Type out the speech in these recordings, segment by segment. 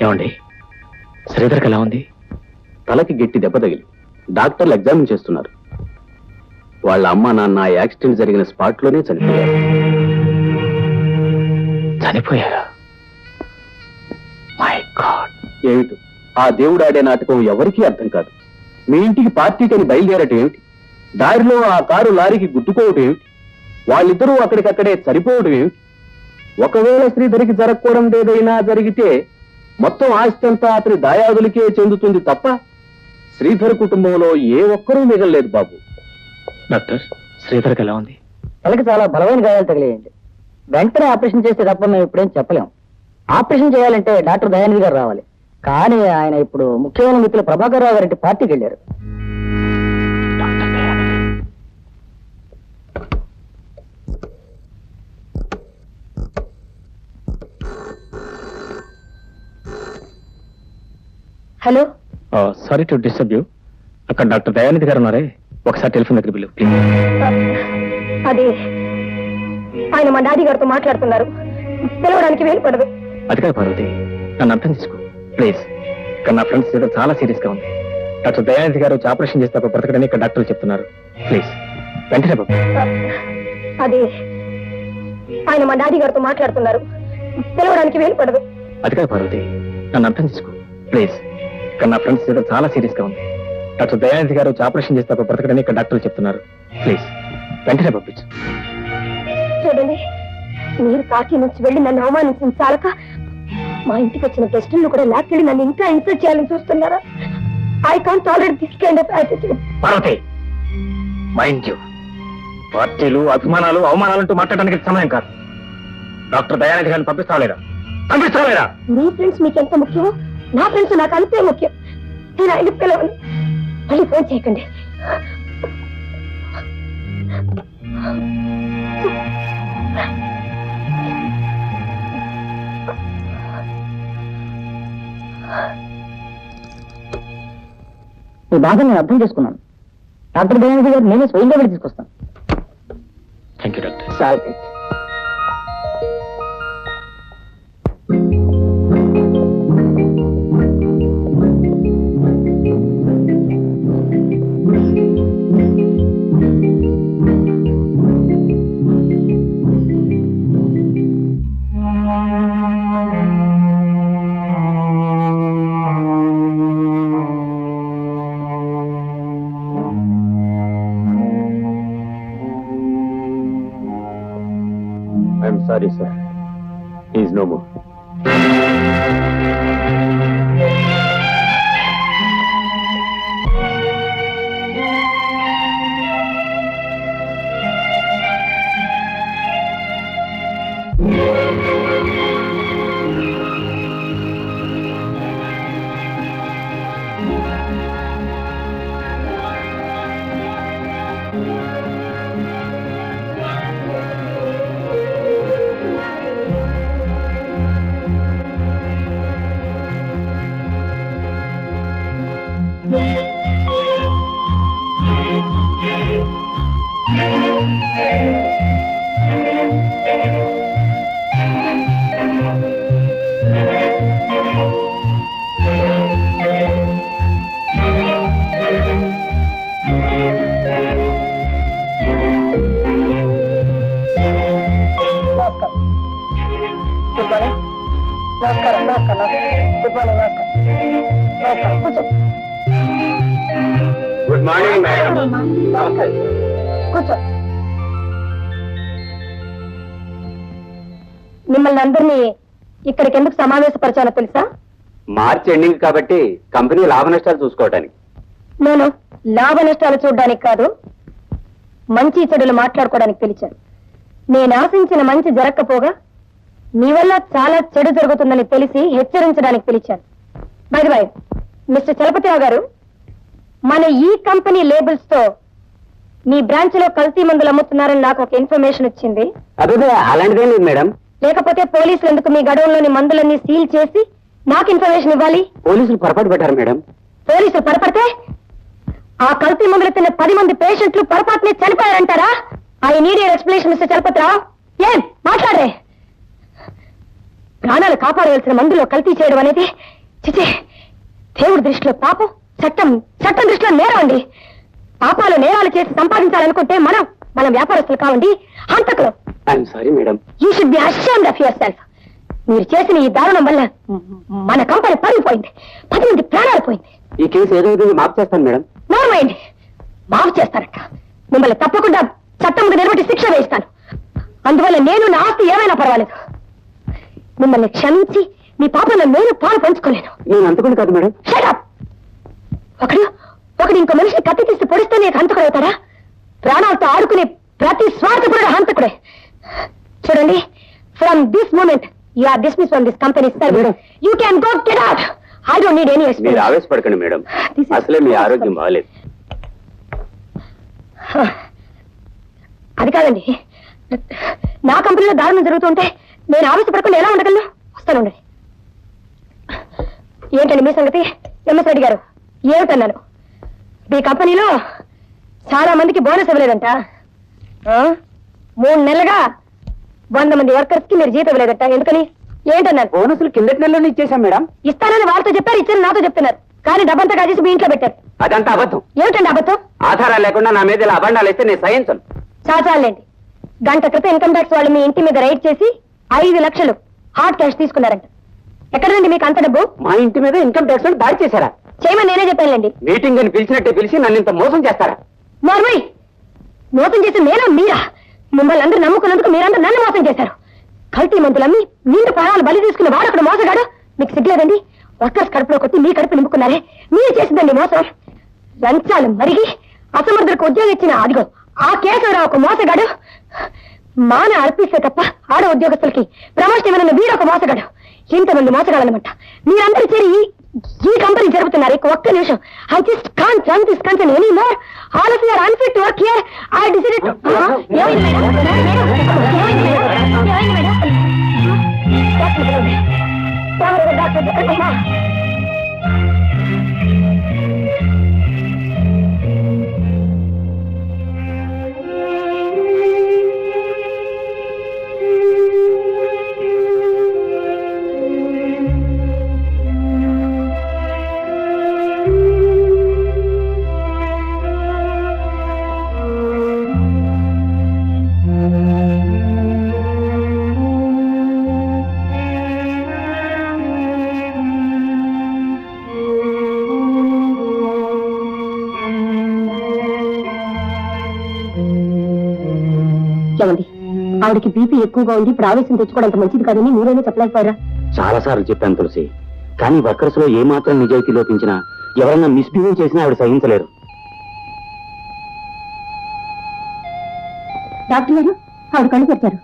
ఏమండి, శ్రీధర్కి ఎలా ఉంది? తలకి గట్టి దెబ్బ తగిలి డాక్టర్లు ఎగ్జామిన్ చేస్తున్నారు. వాళ్ళ అమ్మ నాన్న యాక్సిడెంట్ జరిగిన స్పాట్ లోనే చనిపోయారు. చనిపోయారా? My god! ఏమిటి ఆ దేవుడు ఆడే నాటకం ఎవరికీ అర్థం కాదు. మీ ఇంటికి పార్టీకని బయలుదేరటం ఏమిటి? దారిలో ఆ కారు లారీకి గుద్దుకోవటం ఏమిటి? వాళ్ళిద్దరూ అక్కడికక్కడే సరిపోవడం ఏమిటి? ఒకవేళ శ్రీధరికి జరగకూడదు ఏదైనా జరిగితే మొత్తం ఆస్తి అంతా అతని దాయాదులకే చెందుతుంది తప్ప శ్రీధర్ కుటుంబంలో ఏ ఒక్కరూ మిగలలేదు బాబు. డాక్టర్, శ్రీధర్కి ఎలా ఉంది? తలకి చాలా బలమైన గాయాలు తగిలేయండి. వెంటనే ఆపరేషన్ చేస్తే తప్ప మేము ఇప్పుడేం చెప్పలేం. ఆపరేషన్ చేయాలంటే డాక్టర్ దయానిధి గారు రావాలి. కానీ ఆయన ఇప్పుడు ముఖ్యమైన మిత్రులు ప్రభాకర్ రావు గారి పార్టీకి వెళ్ళారు. Doctor Dayanidhi. Hello, sorry to disturb you. అక్కడ డాక్టర్ దయానిధి గారు ఉన్నారే, ఒకసారి టెలిఫోన్ దగ్గర బిల్లు ప్లీజ్. అది ఆయన మా డాడీ గారితో మాట్లాడుతున్నారు. పిలవడానికి వీలు పడదు. అది కాదు పార్వతి, నన్ను అర్థం చేసుకో ప్లీజ్. ఇక్కడ నా ఫ్రెండ్స్ ఏదో చాలా సీరియస్ గా ఉంది. డాక్టర్ దయానిధి గారు వచ్చి ఆపరేషన్ చేస్తే బ్రతకడని ఇక్కడ డాక్టర్లు చెప్తున్నారు. ప్లీజ్ వెంటనే బాబు. అది ఆయన మా డాడీ గారితో మాట్లాడుతున్నారు. పిలవడానికి వీలు పడదు. అది కాదు పార్వతి, నన్ను అర్థం చేసుకో ప్లీజ్. ఇక్కడ నా ఫ్రెండ్స్ ఏదో చాలా సీరియస్ గా ఉంది. డాక్టర్ దయానిధి గారు వచ్చి ఆపరేషన్ చేస్తే బ్రతకడని ఇక్కడ డాక్టర్లు చెప్తున్నారు. ప్లీజ్ వెంటనే పంపించు. చూడండి, మీరు కాకి నుంచి వెళ్ళి నన్ను అవమానించిన చాలక మా ఇంటికి వచ్చిన గెస్టులను కూడా లాక్కెళ్ళి నన్ను ఇంకా ఇన్సల్ట్ చేయాలని చూస్తున్నారా? I can't tolerate this kind of attitude. Parvati, mind you, పార్టీలు అభిమానాలు అవమానాలంటూ మాట్లాడడానికి సమయం కాదు. డాక్టర్ దయానిధి గారిని పంపిస్తావా లేదా? పంపిస్తావా లేదా? మీ ఫ్రెండ్స్ మీకు ఎంత ముఖ్యమో నా ఫ్రెండ్స్ నాకు అంతే ముఖ్యం. నేను ఆయన పిలవను. మళ్ళీ ఫోన్ చేయకండి. ఈ బాధ నేను అర్థం చేసుకున్నాను. డాక్టర్ దయానిధి గారు నేనే స్వయంగా వెళ్ళి తీసుకొస్తాను. Thank you doctor. Sorry. I'm sorry sir, is no more. Good morning madam. కూర్చో. మిమ్మల్ని అందరినీ ఇక్కడికి ఎందుకు సమావేశపరిచానో తెలుసా? మార్చి ఎండింగ్ కాబట్టి కంపెనీ లాభ నష్టాలు చూసుకోవడానికి. నేను లాభ నష్టాలు చూడడానికి కాదు, మంచి చెడులు మాట్లాడుకోవడానికి పిలిచాను. నేను ఆశించిన మంచి జరగకపోగా మీ వల్ల చాలా చెడు జరుగుతుందని తెలిసి హెచ్చరించడానికి పిలిచాను. By the way, mister Chalapathirao గారు, మన ఈ కంపెనీ లేబుల్స్ తో మీ బ్రాంచ్ లో కల్తీ మందులు అమ్ముతున్నారని నాకు ఒక ఇన్ఫర్మేషన్ వచ్చింది. అదే అలాంటిదేం లేదు మేడం. లేకపోతే పోలీసులు ఎందుకు మీ గడవంలోని మందులన్నీ సీల్ చేసి నాకు ఇన్ఫర్మేషన్ ఇవ్వాలి? పోలీసులు పొరపాటు పెట్టారు మేడం. పోలీసులు పొరపడితే ఆ కల్తీ మందులు తిన్న 10 మంది పేషెంట్లు పొరపాటునే చనిపోయారంటారా? I need your explanation mister Chalapathi Rao. ఏం మాట్లాడే? ప్రాణాలు కాపాడవలసిన మందులో కల్తీ చేయడం అనేది చిచే, దేవుడి దృష్టిలో పాపం, చట్టం దృష్టిలో నేరం అండి. పాపాలు నేరాలు చేసి సంపాదించాలనుకుంటే మనం వ్యాపారస్తులు కావండి, హంతకులు. I'm sorry madam. You should be ashamed of yourself. మీరు చేసిన ఈ దారుణం వల్ల మన కంపెనీ పడిపోయింది, 10 మంది ప్రాణాలు పోయింది. ఈ కేసు ఏదో విధంగా మాఫ్ చేస్తాను మేడం. నోర్మైండి, మాఫ్ చేస్తారట. మిమ్మల్ని తప్పకుండా చట్టం నిలబెట్టి శిక్ష వేయిస్తాను. అందువల్ల నేను నా ఆస్తి ఏమైనా పర్వాలేదు. మిమ్మల్ని క్షమించి మీ పాపంలో నేను పాలు పంచుకోలేను. నేను అంతకుండా కాదు మేడం. Shut up! ఒకడు ఇంకో మనిషిని కత్తి తీసి పొడిస్తే నీకు హంతకుడు అవుతాడా? ప్రాణాలతో ఆడుకునే ప్రతి స్వార్థకుడు హంతకుడే. చూడండి, from this moment you are dismiss from this company service. You can go, get out. I don't need any మీరు ఎక్స్ప్లెనేషన్. ఆవేశపడకండి మేడం, అసలే మీ ఆరోగ్యం బాగాలేదు. అది కాదండి, నా కంపెనీలో దారుణం జరుగుతుంటే నేను ఆవేశపడకుండా ఎలా ఉండగలను? వస్తానండి. ఏంటండి మీ సంగతి? ఎంఎస్ రెడ్డి గారు, ఏమిటన్నాను? మీ కంపెనీలో చాలా మందికి బోనస్ ఇవ్వలేదంట. 3 నెలలుగా 100 మంది వర్కర్స్ కి మీరు జీతం ఇవ్వలేదంట. ఎందుకని? ఏంటన్నారు? బోనసులు కిందటి నెలలో ఇచ్చేసాం మేడం. ఇస్తానని వాళ్ళతో చెప్పారు, ఇచ్చారని నాతో చెప్తున్నారు. కానీ డబ్బంతా కాజేసి మీ ఇంట్లో పెట్టారు. అదంతా అబద్ధం. ఏమిటండి అబద్ధం? ఆధారాలు లేకుండా నా మీద ఇలా అబండాలు వేస్తే నేను సహించను. చాచాలండి. గంట క్రితం ఇన్కమ్ ట్యాక్స్ వాళ్ళు మీ ఇంటి మీద రైడ్ చేసి 5 లక్షలు హార్డ్ క్యాష్ తీసుకున్నారంట. ఎక్కడండి మీకు అంత డబ్బు? మా ఇంటి మీద ఇన్కమ్ ట్యాక్స్ వాళ్ళు దాడి చేశారా? చేయమని నేనే చెప్పానులేండి. మీటింగ్ అని పిలిచినట్టే పిలిచి నన్ను ఇంత మోసం చేస్తారా? నార్మల్ మోసం చేసి నేనా మీరా? మిమ్మల్ని అందరూ నమ్ముకున్నందుకు మీరందరూ నన్ను మోసం చేశారు. కల్తీ మందులమ్మి నిండు ప్రాణాలు బలి తీసుకున్న వాడు అక్కడ మోసగాడు. మీకు సిగ్గులేదండి? వర్కర్స్ కడుపులో కొట్టి మీ కడుపు నింపుకున్నారే, మీరు చేసిందండి మోసం. లంచాలు మరిగి అసమర్థులకు ఉద్యోగం ఇచ్చిన అదిగో ఆ కేశవరావు ఒక మోసగాడు. మాన అర్పిస్తే తప్ప ఆడ ఉద్యోగస్తులకి ప్రమోషన్ ఇవ్వనున్న వీడొక మోసగాడు. ఇంతమంది మోసగాడనమాట. మీరందరూ చేరి ఈ కంపెనీ జరుపుతున్నారు. ఒక్క నిమిషం. I just can't run this company any more. All of you are unfit to work here. I decided to ఏమండి, ఆవిడకి బీపీ ఎక్కువగా ఉంది, ఇప్పుడు ఆవేశం తెచ్చుకోవడానికి మంచిది కాదని మీరేమో చెప్పలేకపోయారా? చాలా సార్లు చెప్పాను తులసి, కానీ వర్కర్స్ లో ఏ మాత్రం నిజాయితీ లోపించినా ఎవరన్నా మిస్బిహేవ్ చేసినా ఆవిడ సహించలేరు. డాక్టర్ గారు, ఆవిడ కళ్ళు తెచ్చారు.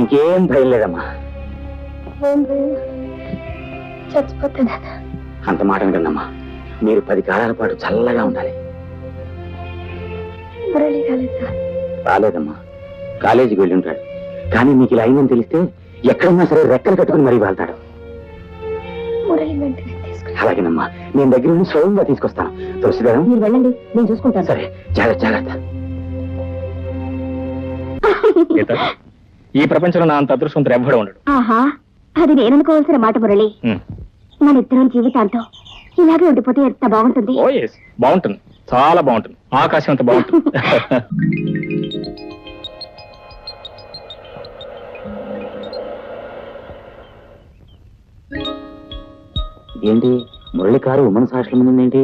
ఇంకేం భయం లేదమ్మా. చచ్చిపోతాను. అంత మాట కదమ్మా, మీరు 10 కాలాల పాటు చల్లగా ఉండాలి. మురళి కాలేదా? రాలేదమ్మా, కాలేజీకి వెళ్ళి ఉంటాడు. కానీ మీకు ఇలా అయిందని తెలిస్తే ఎక్కడన్నా సరే రెక్కలు కట్టుకుని మరీ వెళ్తాడు. మురళి వెంటనే తీసుకుని. అలాగేనమ్మా, నేను దగ్గర నుండి స్వయంగా తీసుకొస్తాను. తులసిగారు, మీరు వెళ్ళండి, నేను చూసుకుంటాను. సరే, జాగ్రత్త జాగ్రత్త. గీత, ఈ ప్రపంచంలో నా అంత అదృష్టవంతుడు ఎవ్వడు ఉండడు. ఆహా, అది నేననుకోవాల్సిన మాట మురళి. మన ఇద్దరం జీవితాంతం ఇలాగే ఉండిపోతే ఎంత బాగుంటుంది. ఓ ఎస్, బాగుంటుంది, చాలా బాగుంటుంది. ఆకాశం అంత బాగుంటుంది. ఏంటి మురళి కారు ఉమెన్స్ హాస్టల్ ముందు ఏంటి?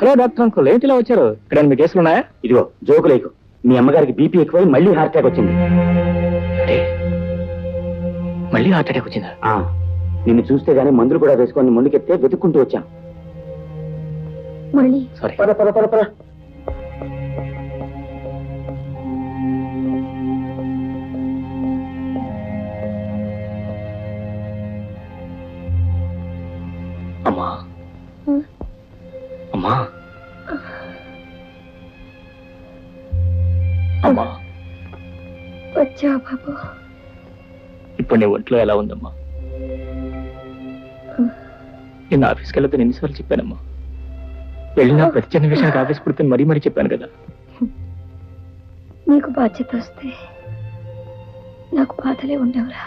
హలో డాక్టర్ అంకుల్, ఏంటి ఇలా వచ్చారు? ఇక్కడ మీ కేసులు ఉన్నాయా? ఇదిగో జోకు లేకు, మీ అమ్మగారికి బీపీ ఎక్కువై మళ్ళీ హార్ట్ అటాక్ వచ్చింది. మళ్ళీ హార్ట్ అటాక్ వచ్చిందా? నిన్ను చూస్తే గానీ మందులు కూడా వేసుకొని ముందుకెత్తే వెతుక్కుంటూ వచ్చాను. మురళి, సారీ. అమ్మా అమ్మా అమ్మా, వచ్చావా బాబు? ఇప్పుడు నీ ఒంట్లో ఎలా ఉందమ్మా? నిన్న ఆఫీస్కి వెళ్ళొద్దని ఎన్నిసార్లు చెప్పానమ్మా. వెళ్ళినా ప్రతి చిన్న విషయానికి ఆఫీస్ పుడితే మరీ మరీ చెప్పాను కదా. నీకు బాధ్యత వస్తే నాకు బాధలే ఉండవురా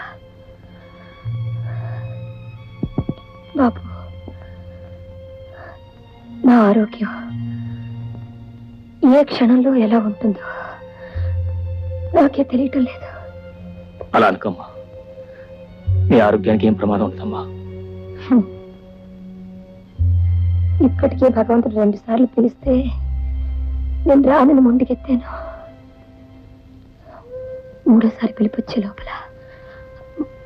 బాబు. నా ఆరోగ్యం ఏ క్షణంలో ఎలా ఉంటుందో నాకే తెలియటం లేదు. అలా అనుకోమ్మా, నీ ఆరోగ్యానికి ఏం ప్రమాదం ఉందమ్మా. ఇప్పటికే భగవంతుడు 2 సార్లు పిలిస్తే నేను రానని ముందుకెత్తాను. 3వ సారి పిలిపొచ్చే లోపల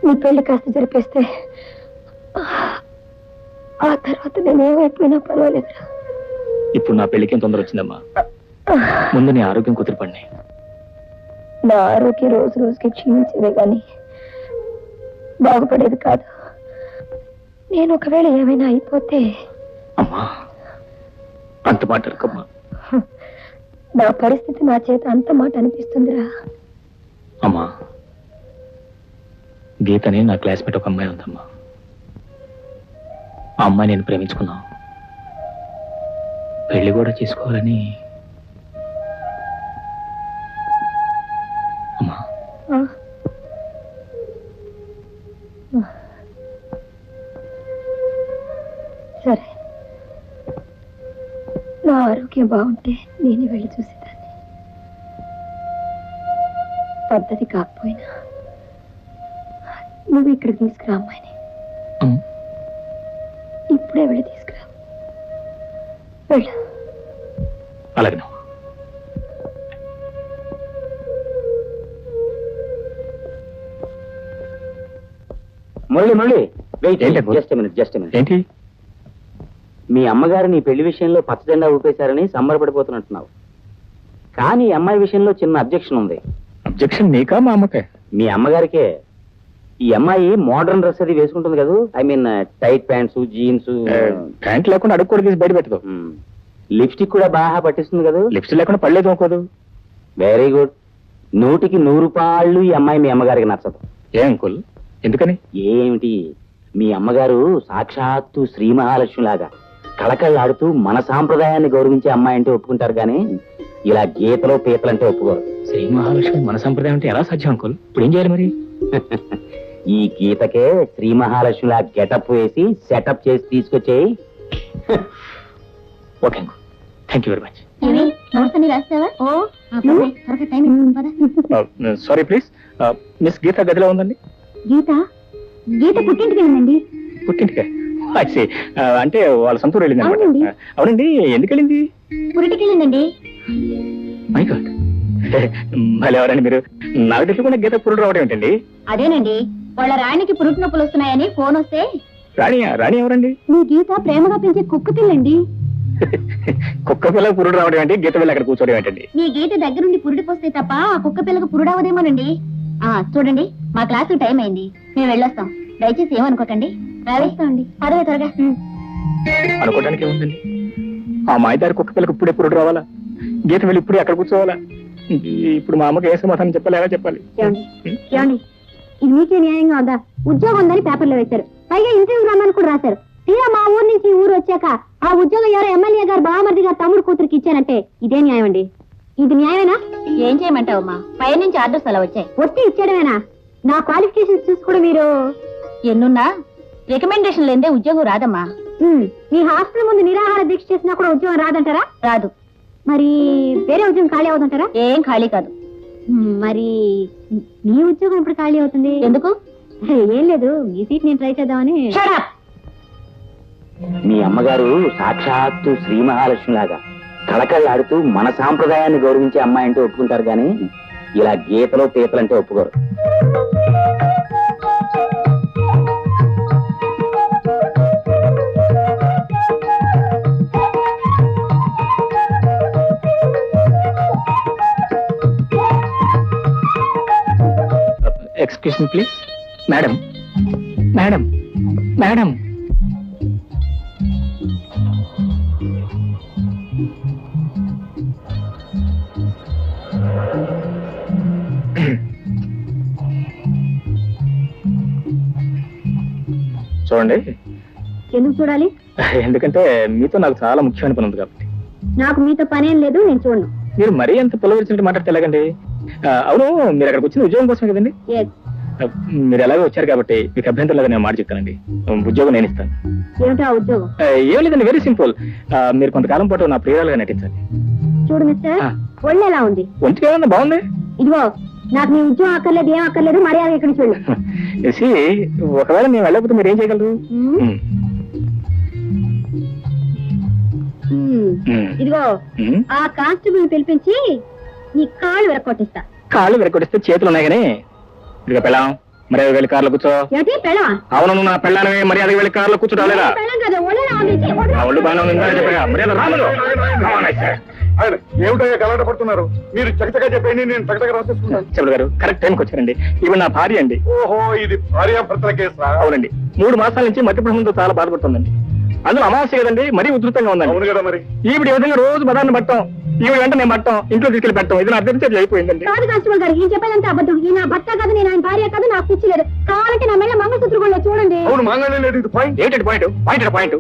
నీ పెళ్లి కాస్త జరిపేస్తే ఆ తర్వాత నేనేమైపోయినా పర్వాలేదురా. ఇప్పుడు నా పెళ్లికి ఏం తొందర వచ్చిందమ్మా. ముందు నీ ఆరోగ్యం కుదిరిపడినాయి. నా ఆరోగ్యం రోజు రోజుకి క్షీణించేదే గాని బాగుపడేది కాదు. నేను ఒకవేళ ఏమైనా అయిపోతే అమ్మా, అంత మాట అనుకోమ్మా. నా పరిస్థితి నా చేత అంత మాట అనిపిస్తుందిరా. అమ్మా, గీతని నా క్లాస్మేట్ ఒక అమ్మాయి ఉందమ్మా. ఆ అమ్మాయి నేను ప్రేమించుకున్నా, పెళ్లి కూడా చేసుకోవాలని. అమ్మా, సరే, నా ఆరోగ్యం బాగుంటే నేనే వెళ్ళి చూసేదాన్ని. పద్ధతి కాకపోయినా నువ్వు ఇక్కడికి తీసుకురా అమ్మాయిని. ఇప్పుడే వెళ్ళి తీసుకురా. వెళ్ళు. అలాగే. మురళి వెయిట్, ఏంటి? Just minute. ఏంటి? మీ అమ్మగారు నీ పెళ్లి విషయంలో పచ్చజెండా ఊపేశారని సంబరపడిపోతున్నట్టున్నావు. కానీ ఈ అమ్మాయి విషయంలో చిన్న అబ్జెక్షన్ ఉంది. అబ్జెక్షన్ నీకా మా అమ్మకే? మీ అమ్మగారికే. ఈ అమ్మాయి మోడర్న్ డ్రెస్ అది వేసుకుంటుంది కదా, I mean tight pants, jeans. Pant లేకుండా అడుగు కూడా తీసి బయట పెట్టదు. లిప్స్టిక్ కూడా బాగా పట్టిస్తుంది కదా. లిప్స్ లేకుండా పడలేదు అనుకోదు. Very good. 100కి 100 రూపాయలు ఈ అమ్మాయి మీ అమ్మగారికి నచ్చదు. ఏ అంకుల్, ఎందుకని? ఏమిటి, మీ అమ్మగారు సాక్షాత్తు శ్రీ మహాలక్ష్మి లాగా కళకళలాడుతూ మన సాంప్రదాయాన్ని గౌరవించే అమ్మాయి అంటే ఒప్పుకుంటారు, కానీ ఇలా గీతలో పీతలంటే ఒప్పుకోరు. శ్రీ మహాలక్ష్మి మన సంప్రదాయం అంటే ఎలా సాధ్యం అంకుల్? ఇప్పుడు ఏం చేయాలి మరి? ఈ గీతకే శ్రీ మహాలక్ష్మిలా గెటప్ వేసి సెటప్ చేసి తీసుకొచ్చేయి. Okay uncle, thank you very much. Sorry please, miss Geetha గదిలో ఉందండి. గీత గీత పుట్టింటికి వెళ్ళండి. పుట్టింటికే? అంటే వాళ్ళ సొంతూరు వెళ్ళింది అవునండి. అనమాట. అవునండి, ఎందుకు వెళ్ళింది? పురిటికి వెళ్ళిందండి. మై గాడ్, మళ్ళీ ఎవరండి మీరు? నాకు తెలియకుండా గీత పురుడు రావడం ఏంటండి? అదేనండి, వాళ్ళ రాణికి పురుటి నొప్పులు వస్తున్నాయని ఫోన్ వస్తే. రాణి ఎవరండి? మీ గీత ప్రేమగా పెంచే కుక్క పిల్లండి. కుక్క పిల్ల పురుడు రావడం ఏంటి, గీత పిల్ల అక్కడ కూర్చోవడం ఏంటండి? మీ గీత దగ్గరుండి పురుడి పోస్తే తప్ప ఆ కుక్క పిల్లకు పురుడవదేమోనండి. చూడండి, మా క్లాసు టైం అయింది, మేము వెళ్ళొస్తాం. దయచేసి ఏమనుకోకండి. రావేస్తామండి. అరవై త్వరగా. అనుకోవడానికి ఏముందండి? ఆ మాయదారి కుక్క పిల్లకు ఇప్పుడే పురుడు రావాలా? గీత వెళ్ళి ఇప్పుడే అక్కడ కూర్చోవాలా? ఇప్పుడు మా అమ్మకి ఏ సమాధానం చెప్పాలి, ఎలా చెప్పాలి? ఏమండి, ఇది మీకే న్యాయంగా ఉందా? ఉద్యోగం ఉందని పేపర్లో వేశారు, పైగా ఇంటర్వ్యూ రమ్మని కూడా రాశారు. తీరా మా ఊరు నుంచి ఈ ఊరు వచ్చాక ఆ ఉద్యోగం ఎవరో ఎమ్మెల్యే గారు బావమరిది గారు తమ్ముడు కూతురికి ఇచ్చారంటే ఇదే న్యాయం అండి. ఇది న్యాయమేనా? ఏం చేయమంటావమ్మా, పై నుంచి ఆర్డర్స్ అలా వచ్చాయి. వచ్చి ఇచ్చేయడమేనా? నా క్వాలిఫికేషన్స్ చూసి కూడా మీరు ఎన్నున్నా రికమెండేషన్ లేదే ఉద్యోగం రాదమ్మా. మీ హాస్టల్ ముందు నిరాహార దీక్ష చేసినా కూడా ఉద్యోగం రాదంటారా? రాదు. మరి వేరే ఉద్యోగం ఖాళీ అవుతుంటారా? ఏం ఖాళీ కాదు. మరి మీ ఉద్యోగం ఇప్పుడు ఖాళీ అవుతుంది ఎందుకు? ఏం లేదు, ఈ సీట్ నేను ట్రై చేద్దామని. మీ అమ్మగారు సాక్షాత్తు శ్రీ మహాలక్ష్మి లాగా కళకళలాడుతూ మన సాంప్రదాయాన్ని గౌరవించే అమ్మాయి అంటే ఒప్పుకుంటారు, కానీ ఇలా గీతలో పీతలంటే ఒప్పుకోరు. Excuse me please. Madam, madam, madam. చూడండి, ఎందుకు చూడాలి? ఎందుకంటే మీతో నాకు చాలా ముఖ్యమైన పని ఉంది కాబట్టి. నాకు మీతో పనేం లేదు, నేను చూడను. మీరు మరీ అంత పిల్లవరిచినట్టు మాట్లాడితే ఎలాగండి? అవును, మీరు అక్కడికి వచ్చిన ఉద్యోగం కోసమే కదండి? మీరు ఎలాగో వచ్చారు కాబట్టి మీకు అభ్యంతరం లేదని నేను మాట చెప్తానండి. ఉద్యోగం నేను ఇస్తాను. ఏమిటా ఉద్యోగం? ఏం లేదండి, వెరీ సింపుల్. మీరు కొంతకాలం పాటు నా ప్రియురాలుగా నటించాలి. చూడు మిస్టర్, ఒళ్ళు ఎలా ఉంది? ఒంటికి ఏమన్నా బాగుంది. ఇదిగో, నాకు నీ ఉద్యోగం అక్కర్లేదు, ఏం అక్కర్లేదు, మర్యాద ఇక్కడ చూడు. ఒకవేళ నేను వెళ్ళకపోతే మీరు ఏం చేయగలరు? ఇదిగో, ఆ కానిస్టేబుల్ పిలిపించి నీ కాళ్ళు విరక్కొట్టిస్తా. కాళ్ళు విరక్కొట్టిస్తే చేతులు ఉన్నాయి కానీ ఇదిగో పెళ్ళాం, మర్యాద వెళ్ళి కార్లో కూర్చో. ఏమిటి పెళ్ళా? అవును, నా పెళ్ళానమే, మర్యాద వెళ్ళి కార్లో కూర్చోలేదా? ఒళ్ళు బాగానే ఉందా చెప్పగా మర్యాద రాములు. ఏమిటయ్యా గలాట పడుతున్నారు? మీరు చకచగా చెప్పండి, నేను చకచగా రాసేసుకుంటాను. చెప్పుడు గారు కరెక్ట్ టైంకి వచ్చారండి. ఇవి నా భార్య అండి. ఓహో, ఇది భార్యాభర్తల కేసా? అవునండి, 3 మాసాల నుంచి మధ్యప్రదేశ్తో చాలా బాధపడుతుందండి. అందులో అమావాస్య కదండి, మరీ ఉధృతంగా ఉందండి. అవును కదా మరి. ఈవిడ ఈ విధంగా రోజు బదాన్ని పట్టం, ఈవిడ వెంట నేను పట్టం, ఇంట్లో తీసుకెళ్ళి పెట్టం, ఇది నా అర్థం అయిపోయిందండి. కాదు కానిస్టేబుల్ గారు, ఈయన చెప్పేదంతా అబద్ధం. ఈ నా భర్త కాదు, నేను ఆయన భార్య కాదు, నాకు పిచ్చిలేదు. కావాలంటే నా మెళ్ళ మంగళసూత్రం కూడా చూడండి. అవును, మాంగళ్యం లేదు. ఇది పాయింట్. ఏంటంటే పాయింట్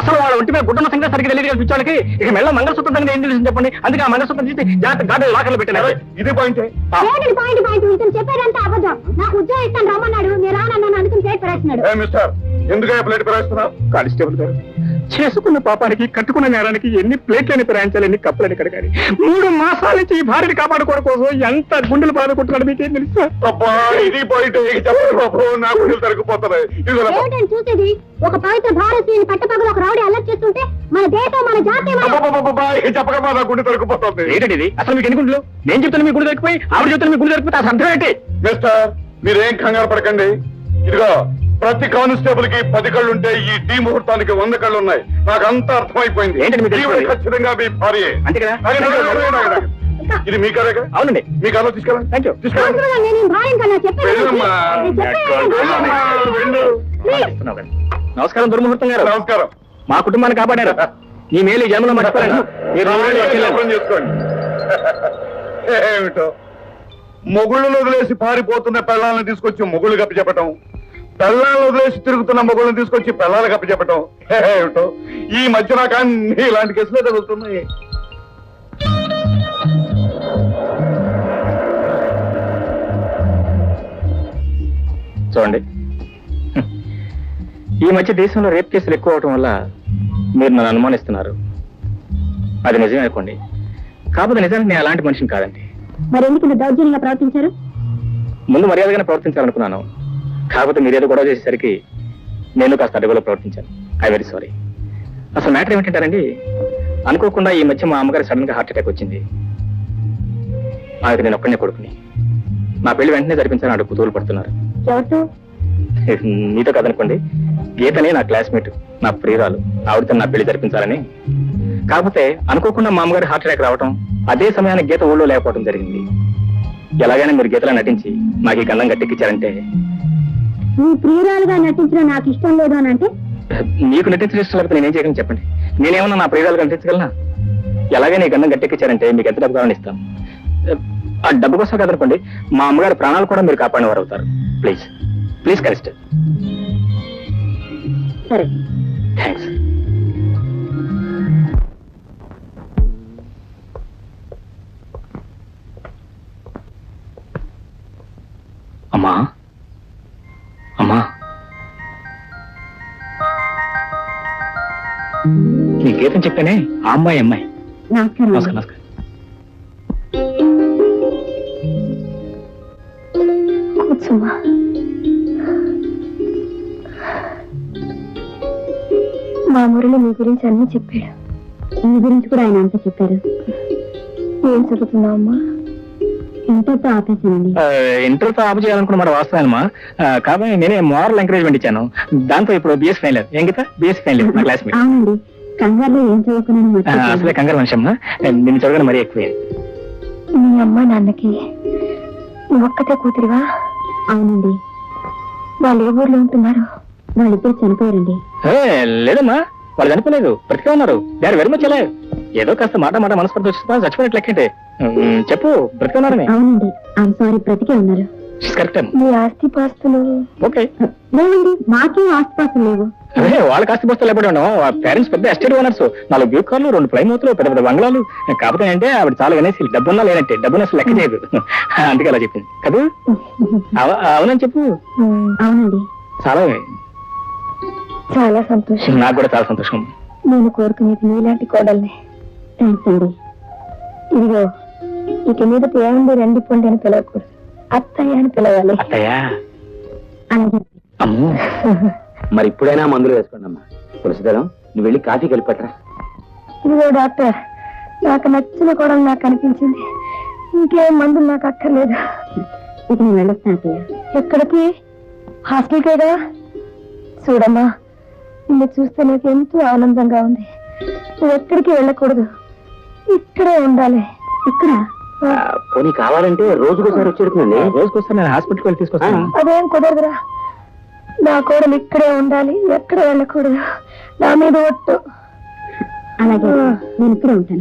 అసలు వాళ్ళ ఒంటి మీద గుడ్డల సంగతి సరిగ్గా తెలియదు పిచ్చాలకి. ఇక మెల్ల మంగళసూత్రం సంగతి ఏం తెలిసింది చెప్పండి. అందుకే ఆ మంగళసూత్రం తీసి జాగ్రత్త గార్డెన్ లాకర్లో పెట్టాను. ఇది పాయింటే. పాయింట్ ఇతను చెప్పేదంతా అబద్ధం. నాకు ఉద్యోగం ఇస్తాను రమ్మన్నాడు, నేను రానన్నాను, అందుకని ప్లేట్ పడేస్తున్నాడు. మిస్టర్, ఎందుకయ్యా ప్లేట్ పడేస్తున్నావు? కానిస్టేబుల్ గారు, చేసుకున్న పాపానికి కట్టుకున్న నేరానికి ఎన్ని ప్లేట్లని ప్రయాణించాలి, ఎన్ని కప్పులని కడగాలి. 3 మాసాల నుంచి ఈ భార్యని కాపాడుకోవడం కోసం ఎంత గుండెలు బాధకుంటున్నాడు మీకేం తెలుసా? అబ్బా, ఇది పాయింట్. చెప్పండి బాబు, నా గుండెలు తరుగుపోతున్నాయి. ఏమిటని చూసేది? ఒక పవిత్ర భారతీయుని పట్టపగలు ఒక రౌడీ అల్లరి చేస్తుంటే మన దేశం, మన జాతి చెప్పగా నా గుండె తరుగుపోతుంది. ఏంటండి ఇది? అసలు మీకు ఎన్ని గుండెలు? నేను చెప్తాను మీ గుండె తగ్గిపోయి, ఆవిడ చెప్తాను మీ గుండె తగ్గిపోతే అసలు అర్థం ఏంటి? మిస్టర్, మీరేం కంగారు పడకండి. ఇదిగో, ప్రతి కానిస్టేబుల్ కి 10 కళ్ళుంటే ఈ టీ ముహూర్తానికి 100 కళ్ళు ఉన్నాయి. నాకు అంతా అర్థమైపోయింది. ఏంటండి మీకు తెలియదు? ఖచ్చితంగా మీ భార్య. అంతే కదా? ఇది మీ కారేగా? అవునండి, మీ కారులో తీసుకెళ్ళండి. Thank you. నేను భార్యం కన్నా నమస్కారం దుర్ముహూర్తం గారు. నమస్కారం. మా కుటుంబాన్ని కాపాడారు. ఈ మేలు జన్మలో మర్చిపోయాను. చేసుకోండి. ఏమిటో మొగుళ్ళను వదిలేసి పారిపోతున్న పెళ్ళాలను తీసుకొచ్చి మొగుళ్ళు కప్పి చెప్పటం, పెళ్ళాలను వదిలేసి తిరుగుతున్న మొగుళ్ళని తీసుకొచ్చి పెళ్ళాలు కప్పి చెప్పటం. ఏమిటో ఈ మధ్య నాకు అన్ని ఇలాంటి కేసులే తగులుతున్నాయి. చూడండి, ఈ మధ్య దేశంలో రేప్ కేసులు ఎక్కువ అవటం వల్ల మీరు నన్ను అనుమానిస్తున్నారు. అది నిజమే అనుకోండి, కాకపోతే నిజానికి నేను అలాంటి మనిషిని కాదండి. మరి ఎందుకు దౌర్జన్యంగా ప్రవర్తించారు? ముందు మర్యాదగానే ప్రవర్తించాలనుకున్నాను, కాకపోతే మీరేదో గొడవ చేసేసరికి నేను కాస్త అడుగులో ప్రవర్తించాను. I very sorry. అసలు మ్యాటర్ ఏమిటంటారండి, అనుకోకుండా ఈ మధ్య మా అమ్మగారు సడన్ గా హార్ట్ అటాక్ వచ్చింది. ఆమెకు నేను ఒక్కడనే కొడుకుని. నా పెళ్లి వెంటనే జరిపించాలని అడుగు కుతూలు పడుతున్నారు. ఎవరితో? మీతో కదనుకోండి, గీతని నా క్లాస్మేట్, నా ప్రియురాలు, ఆవిడతో నా పెళ్లి జరిపించాలని. కాకపోతే అనుకోకుండా మా అమ్మగారి హార్ట్ అటాక్ రావటం, అదే సమయానికి గీత ఊళ్ళో లేకపోవడం జరిగింది. ఎలాగైనా మీరు గీతలా నటించి నాకు ఈ గంధం గట్టెక్కించారంటే. నీ ప్రియురాలుగా నటించడం నాకు ఇష్టం లేదు అని అంటే? మీకు నటించడం ఇష్టం లేకపోతే నేనేం చేయగలను చెప్పండి? నేనేమన్నా నా ప్రియురాలుగా నటించగలనా? ఎలాగైనా ఈ గంధం గట్టెక్కించారంటే మీకు ఎంత డబ్బు కావాలని ఇస్తాం. ఆ డబ్బు కోసం కదనుకోండి, మా అమ్మగారి ప్రాణాలు కూడా మీరు కాపాడిన వారు అవుతారు. Please please canister. సరే, థ్యాంక్స్. అమ్మా అమ్మా, నీ గీతం చెప్పానే, ఆ అమ్మాయి. నమస్కారం. నమస్కారం. కూర్చోమ్మా. మా మురళి మీ గురించి అన్ని చెప్పాడు. మీ గురించి కూడా ఆయన అంతా చెప్పారు. ఏం చదువుతున్నావు అమ్మా? ఇంటర్తో ఆపేసానండి. ఇంటర్తో ఆపు చేయాలనుకున్న మాట వాస్తవమా? కాబట్టి నేనే మోరల్ ఎంకరేజ్మెంట్ ఇచ్చాను. దాంతో ఇప్పుడు బిఎస్ ఫైనల్. ఏం గీత? బిఎస్ ఫైనల్ నా క్లాస్మేట్. అవునండి, కంగారులో ఏం చదువుకున్నాను. అసలే కంగారు మనిషి అమ్మా, నిన్ను చదవడం మరీ ఎక్కువే. మీ అమ్మ నాన్నకి నువ్వు ఒక్కతే కూతురివా? అవునండి. వాళ్ళు ఏ ఊర్లో ఉంటున్నారు? వాళ్ళిద్దరు చనిపోయారండి. లేదమ్మా, వాళ్ళు చనిపోలేదు, బ్రతికే ఉన్నారు. They are very much alive. ఏదో కాస్త మాట మనస్పర్ధ వచ్చినా చచ్చిపోయినట్లు లెక్కంటే. చెప్పు, బ్రతికే ఉన్నారని. అవునండి, ఐఎమ్ సారీ, బ్రతికే ఉన్నారు. కరెక్ట్. మీ ఆస్తి పాస్తులు? ఓకే. లేవండి, మాకేం ఆస్తి పాస్తులు లేవు. అదే వాళ్ళ కాస్త బస్తాలు ఎప్పుడు ఉండవు. పేరెంట్స్ పెద్ద ఎస్టేట్ ఓనర్స్, 4 బ్యూక్ కార్లు, 2 ప్లైమూతులు, పెద్ద పెద్ద బంగ్లాలు. కాకపోతే అంటే ఆవిడ చాలా అనేసి డబ్బున్నా లేనట్టే, డబ్బున్న అసలు లెక్క చేయదు. అందుకే అలా చెప్పింది కదా. అవునని చెప్పు. అవునండి, చాలా చాలా సంతోషం. నాకు కూడా చాలా సంతోషం. నేను కోరుకునేది నీలాంటి కోడల్ని. థ్యాంక్స్ అండి. ఇదిగో ఇక మీద ఏముంది రండి పొండి అని పిలవకూడదు, అత్తయ్య అని పిలవాలి. అత్తయ్యా. అలాగే. అమ్మో. మరి ఇప్పుడైనా మందులు వేసుకోండి అమ్మా. తులసిదళం, నువ్వు వెళ్ళి కాఫీ కలిపట్రా. ఇదిగో డాక్టర్, నాకు నచ్చిన కోడలు నాకు అనిపించింది. ఇంకేం మందులు నాకు అక్కర్లేదు. ఇక నేను వెళ్ళొస్తాను. ఎక్కడికి? హాస్పిటల్ కదా. చూడమ్మా, నిన్ను చూస్తే నాకు ఎంతో ఆనందంగా ఉంది. నువ్వు ఎక్కడికి వెళ్ళకూడదు, ఇక్కడే ఉండాలి. ఇక్కడ పోనీ కావాలంటే రోజుకోసారి వచ్చేడుతుందండి. రోజుకొస్తాను, నేను హాస్పిటల్కి వెళ్ళి తీసుకొస్తాను. అదేం కుదరదురా. నా కోడలు ఇక్కడే ఉండాలి, ఎక్కడ వెళ్ళకూడదు. నా మీద ఒట్టు. అలాగే, నేను ఇక్కడే ఉంటాను.